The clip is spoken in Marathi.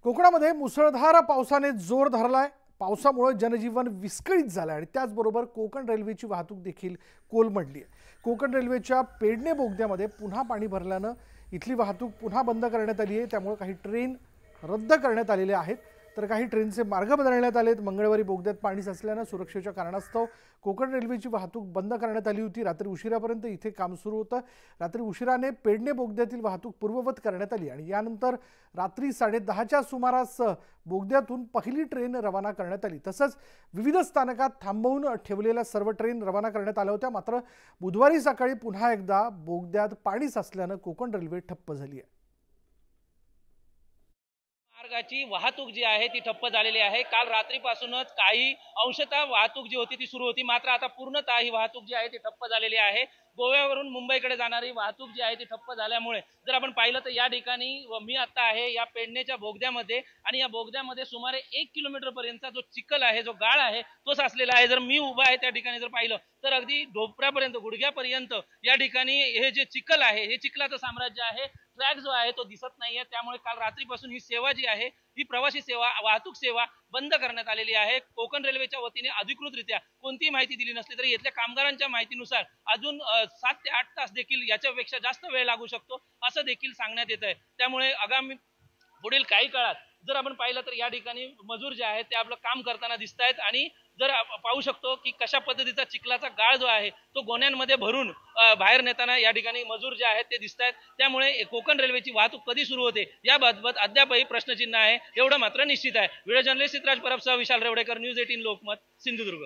कोकणामध्ये मुसळधार पावसाने जोर धरलाय। पावसामुळे जनजीवन विस्कळीत झालं आणि त्याचबरोबर कोकण रेल्वेची वाहतूक देखील कोलमडली आहे। कोकण रेल्वेच्या पेडणे बोगद्यामध्ये पुन्हा पाणी भरल्यानं इथली वाहतूक पुन्हा बंद करण्यात आली आहे। त्यामुळे काही ट्रेन रद्द करण्यात आलेल्या आहेत, तर काही ट्रेनचे मार्ग बदलण्यात आलेत। मंगळवारी बोगद्यात पाणी साचल्यानं सुरक्षेच्या कारणास्तव कोकण रेल्वेची वाहतूक बंद करण्यात आली होती। रात्री उशिरापर्यंत इथे काम सुरू होतं। रात्री उशिराने पेडणे बोगद्यातील वाहतूक पूर्ववत करण्यात आली आणि यानंतर रात्री 10:30च्या सुमारास बोगद्यातून पहिली ट्रेन रवाना करण्यात आली। तसंच विविध स्थानकात थांबवून ठेवलेल्या सर्व ट्रेन रवाना करण्यात आल्या होत्या। मात्र बुधवारी सकाळी पुन्हा एकदा बोगद्यात पाणी साचल्यानं कोकण रेल्वे ठप्प झाली आहे। मार्गाची वाहतूक जी आहे ती ठप्प झालेली आहे। काल रात्रीपासूनच काही अंशतः वाहतूक जी होती ती सुरू होती, मात्र आता पूर्णतः ही वाहतूक जी आहे ती ठप्प झालेली आहे। गोव्यावरून मुंबईकडे जाणारी वाहतूक जी आहे ती ठप्प झाल्यामुळे जर आपण पाहिलं तर या ठिकाणी मी आता आहे या पेडणेच्या बोगद्यामध्ये आणि या बोगद्यामध्ये सुमारे 1 किलोमीटर पर्यंतचा जो चिखल आहे, जो गाळ आहे तो साचलेला आहे। जर मी उभा आहे त्या ठिकाणी जर पाहिलं तर अगदी ढोपऱ्यापर्यंत, गुडघ्यापर्यंत या ठिकाणी हे जे चिखल आहे, हे चिखलाचं साम्राज्य आहे। ट्रॅक जो आहे तो दिसत नाहीये, त्यामुळे काल रात्रीपासून ही सेवा जी आहे ही प्रवासी सेवा, वाहतूक सेवा बंद करण्यात आलेली आहे। कोकण रेल्वेच्या वतीने अधिकृतरित्या कोणतीही माहिती दिली नसली तरी इथल्या कामगारांच्या माहितीनुसार अजून 7 ते 8 तास देखील याच्यापेक्षा जास्त वेळ लागू शकतो असं देखील सांगण्यात येत आहे। त्यामुळे आगामी पुढील काही काळात जर आपण पाहिलं तर या ठिकाणी मजूर जे आहेत ते आपलं काम करताना दिसत आहेत आणि जर पाहू शकतो की कशा पद्धतीचा चिखलाचा गाळ जो आहे तो गोण्यांमध्ये भरून बाहेर नेताना या ठिकाणी मजूर जे आहेत ते दिसत आहेत। त्यामुळे कोकण रेल्वेची वाहतूक कधी सुरू होते याबाबत अद्यापही प्रश्नचिन्ह आहे, एवढं मात्र निश्चित आहे। व्हिडिओ जर्नलिस्ट सिद्धराज परबसह विशाल रेवडेकर, न्यूज 18 लोकमत, सिंधुदुर्ग।